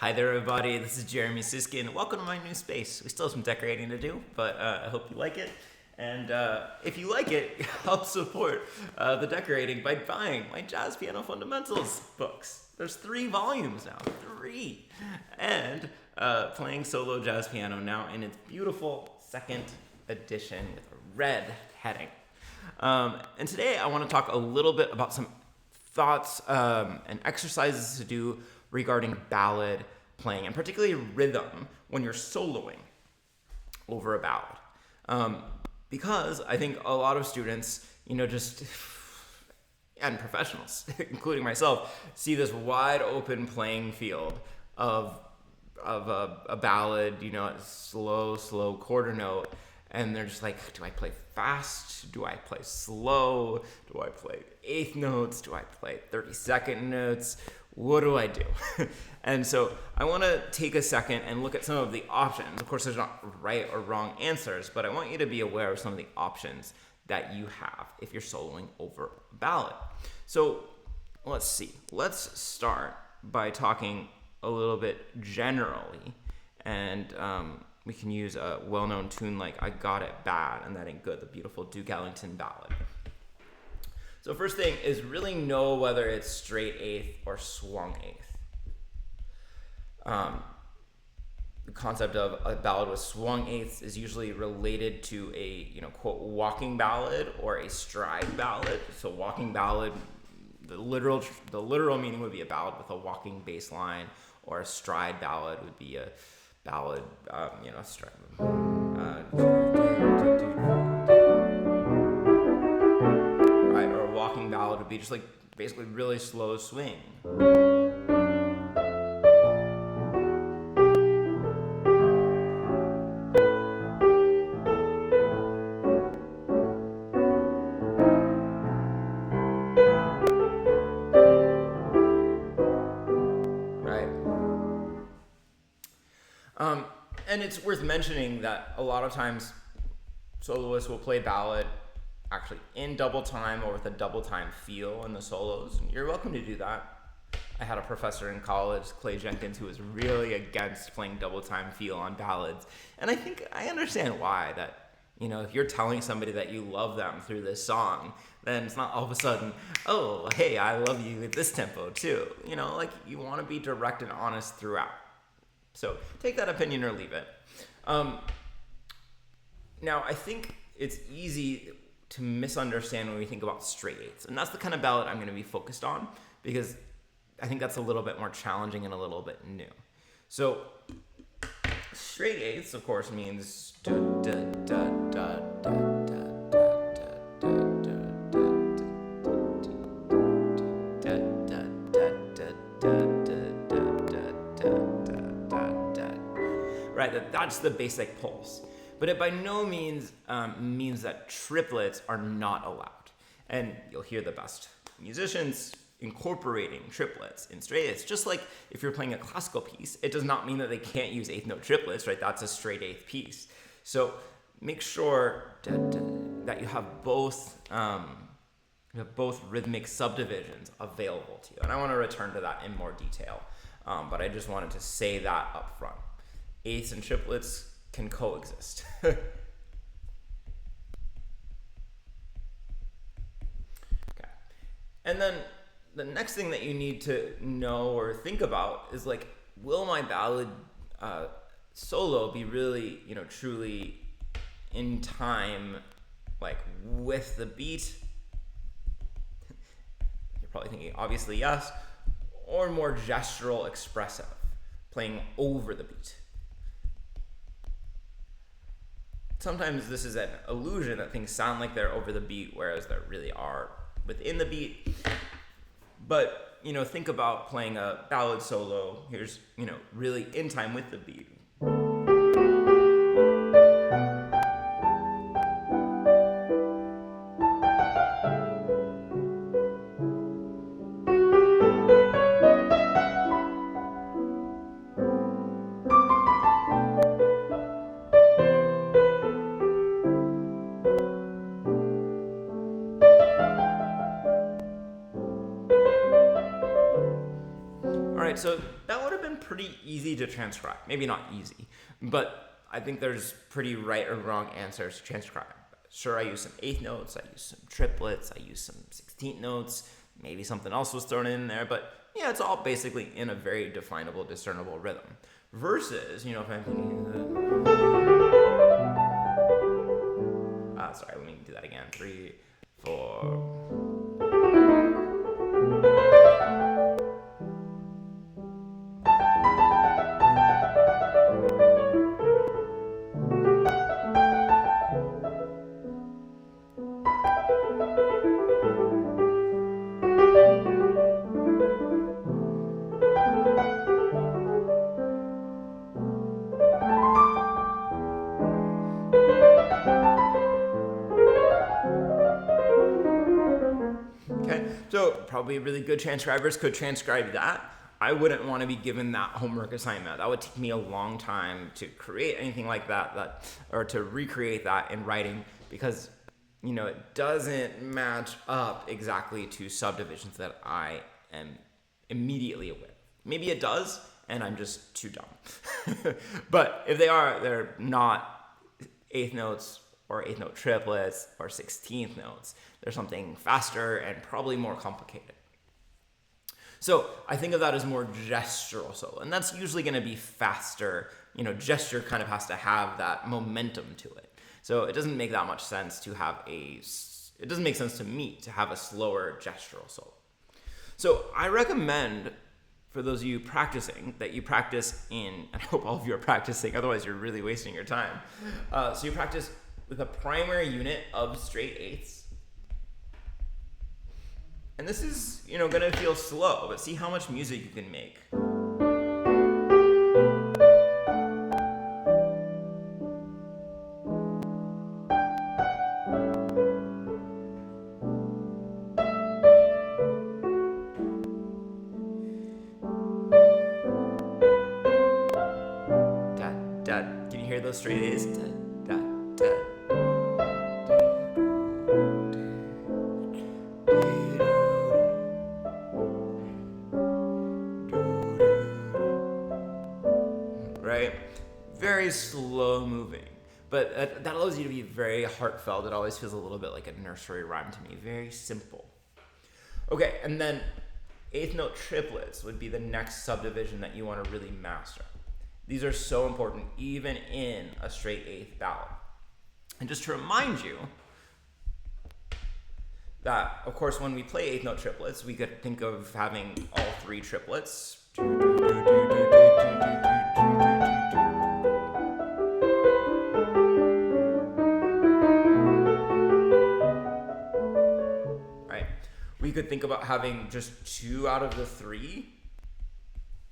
Hi there, everybody. This is Jeremy Siskind. Welcome to my new space. We still have some decorating to do, but I hope you like it. And if you like it, help support the decorating by buying my Jazz Piano Fundamentals books. There's 3 volumes now, 3. And playing solo jazz piano now in its beautiful 2nd edition with a red heading. And today I want to talk a little bit about some thoughts and exercises to do regarding ballad playing, and particularly rhythm when you're soloing over a ballad. Because I think a lot of students, and professionals, including myself, see this wide open playing field of a ballad, slow quarter note, and they're just like, do I play fast? Do I play slow? Do I play 8th notes? Do I play 32nd notes? What do I do? And so I want to take a second and look at some of the options. Of course, there's not right or wrong answers, but I want you to be aware of some of the options that you have if you're soloing over a ballad. So let's see. Let's start by talking a little bit generally, and we can use a well-known tune like I Got It Bad and That Ain't Good, the beautiful Duke Ellington ballad. So first thing is really know whether it's straight 8th or swung 8th. The concept of a ballad with swung 8ths is usually related to a, quote, walking ballad or a stride ballad. So walking ballad, the literal meaning would be a ballad with a walking bass line, or a stride ballad would be a ballad, stride. Right, or a walking ballad would be just like basically really slow swing. And it's worth mentioning that a lot of times soloists will play ballad actually in double time or with a double time feel in the solos. And you're welcome to do that. I had a professor in college, Clay Jenkins, who was really against playing double time feel on ballads. And I think I understand why. That, if you're telling somebody that you love them through this song, then it's not all of a sudden, oh, hey, I love you at this tempo too. You want to be direct and honest throughout. So take that opinion or leave it. Now, I think it's easy to misunderstand when we think about straight 8ths. And that's the kind of ballad I'm going to be focused on, because I think that's a little bit more challenging and a little bit new. So straight 8ths, of course, means right, that's the basic pulse. But it by no means means that triplets are not allowed. And you'll hear the best musicians incorporating triplets in straight 8ths. Just like if you're playing a classical piece, it does not mean that they can't use 8th note triplets, right? That's a straight 8th piece. So make sure that you have both rhythmic subdivisions available to you. And I want to return to that in more detail. But I just wanted to say that up front. 8ths and triplets can coexist. Okay. And then the next thing that you need to know or think about is will my ballad solo be really, truly in time, with the beat? You're probably thinking, obviously, yes, or more gestural expressive, playing over the beat. Sometimes this is an illusion that things sound like they're over the beat, whereas they really are within the beat. But, think about playing a ballad solo. Here's, really in time with the beat. right, so that would have been pretty easy to transcribe. Maybe not easy, but I think there's pretty right or wrong answers to transcribe. Sure, I use some eighth notes, I use some triplets, I use some 16th notes, maybe something else was thrown in there, but yeah, it's all basically in a very definable, discernible rhythm. Versus, if I'm thinking, sorry, let me do that again. 3, 4. So probably really good transcribers could transcribe that. I wouldn't want to be given that homework assignment. That would take me a long time to create anything like that or to recreate that in writing, because it doesn't match up exactly to subdivisions that I am immediately aware of. Maybe it does, and I'm just too dumb. But if they're not eighth notes or eighth note triplets or 16th notes. There's something faster and probably more complicated. So I think of that as more gestural solo, and that's usually going to be faster. Gesture kind of has to have that momentum to it. So it doesn't make that much sense to have it doesn't make sense to me to have a slower gestural solo. So I recommend, for those of you practicing, that you practice and I hope all of you are practicing, otherwise you're really wasting your time. So you practice with a primary unit of straight eighths. And this is, gonna feel slow, but see how much music you can make. Can you hear those straight A's? Right? Very slow moving. But that allows you to be very heartfelt. It always feels a little bit like a nursery rhyme to me. Very simple. Okay, and then eighth note triplets would be the next subdivision that you want to really master. These are so important even in a straight eighth ballad. And just to remind you that, of course, when we play eighth note triplets, we could think of having all three triplets. Right? We could think about having just 2 out of the 3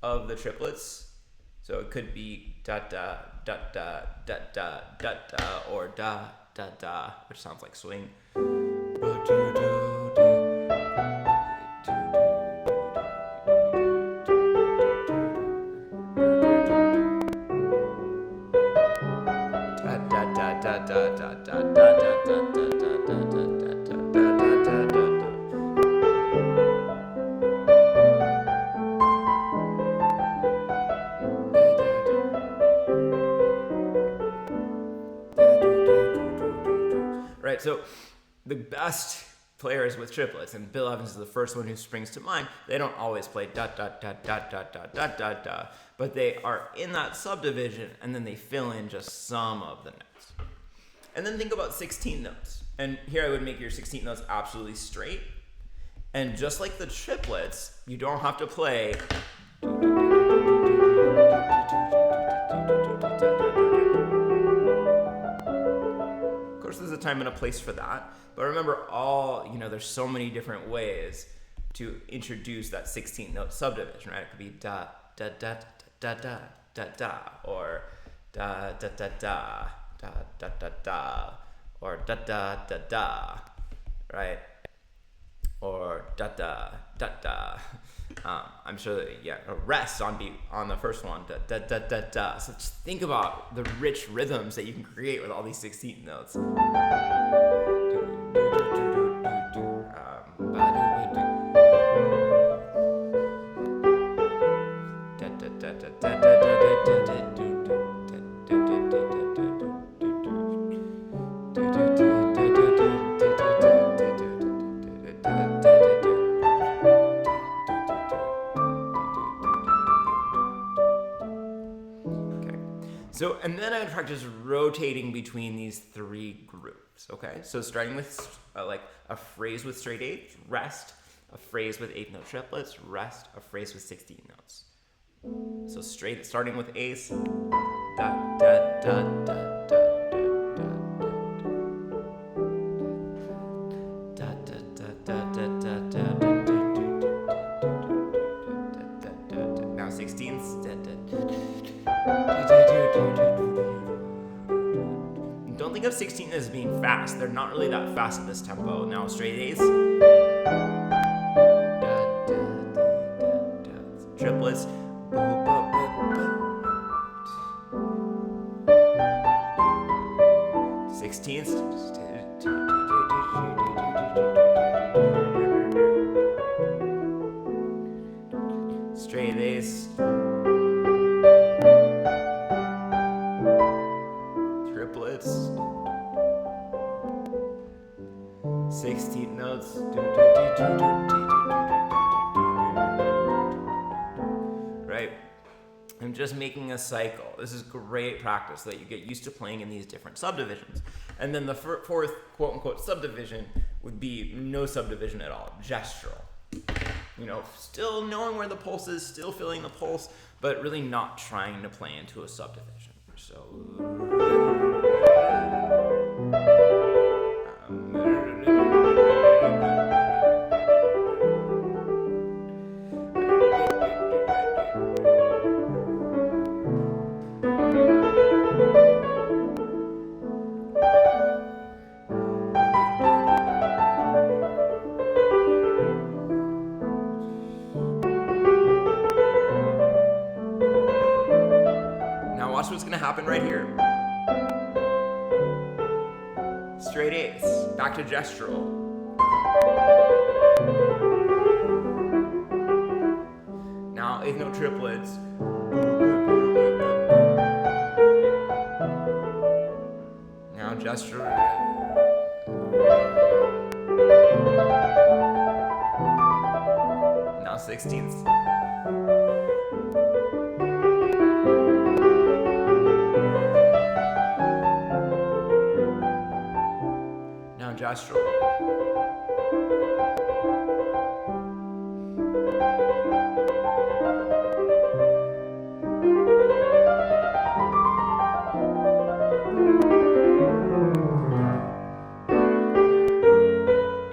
of the triplets. So it could be da da da da da da da da or da da da, which sounds like swing. Right, so the best players with triplets, and Bill Evans is the first one who springs to mind, they don't always play da da da da da da da da da, but they are in that subdivision and then they fill in just some of the notes. And then think about 16 notes. And here I would make your 16 notes absolutely straight. And just like the triplets, you don't have to play there's a time and a place for that, but remember there's so many different ways to introduce that 16th note subdivision, right? It could be da da da da da da da or da da da da da da da da or da da da da, right? Or da da da da. I'm sure that a rest on beat on the first one, da da da da da. So just think about the rich rhythms that you can create with all these 16th notes. Da So, and then I would practice rotating between these three groups, okay? So starting with like a phrase with straight eighths, rest, a phrase with eighth note triplets, rest, a phrase with 16 notes. So straight, starting with eighths, da, da, da, da, da. Now 16ths. Don't think of 16 as being fast. They're not really that fast at this tempo. Now straight eighths. Triplets. Sixteenths. Straight eighths. Triplets. 16th notes. Right. I'm just making a cycle. This is great practice so that you get used to playing in these different subdivisions. And then the fourth quote unquote subdivision would be no subdivision at all, gestural. You know, still knowing where the pulse is, still feeling the pulse, but really not trying to play into a subdivision. So. Watch what's going to happen right here. Straight eighths, back to gestural. Now eighth note triplets. Now gestural. Now 16ths. Gestural.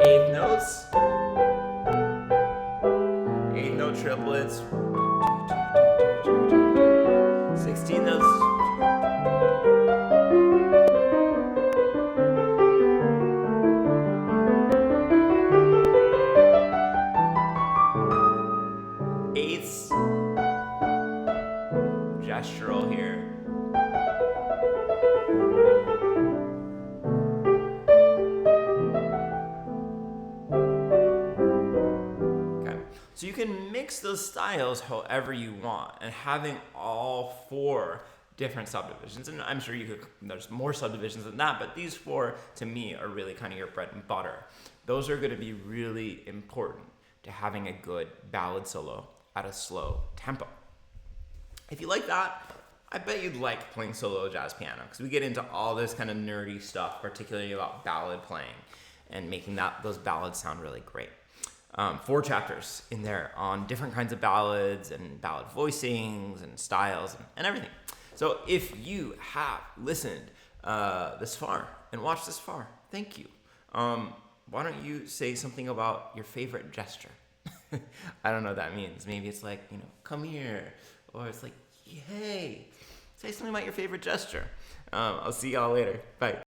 Eighth notes. Eighth note triplets. 16 notes. Eighths, gestural here. Okay, so you can mix those styles however you want, and having all four different subdivisions, and I'm sure there's more subdivisions than that, but these four to me are really kind of your bread and butter. Those are going to be really important to having a good ballad solo at a slow tempo. If you like that, I bet you'd like playing solo jazz piano, because we get into all this kind of nerdy stuff, particularly about ballad playing and making those ballads sound really great. 4 chapters in there on different kinds of ballads and ballad voicings and styles and everything. So if you have listened this far and watched this far, thank you. Why don't you say something about your favorite gesture? I don't know what that means. Maybe it's like, come here. Or it's like, hey, say something about your favorite gesture. I'll see y'all later. Bye.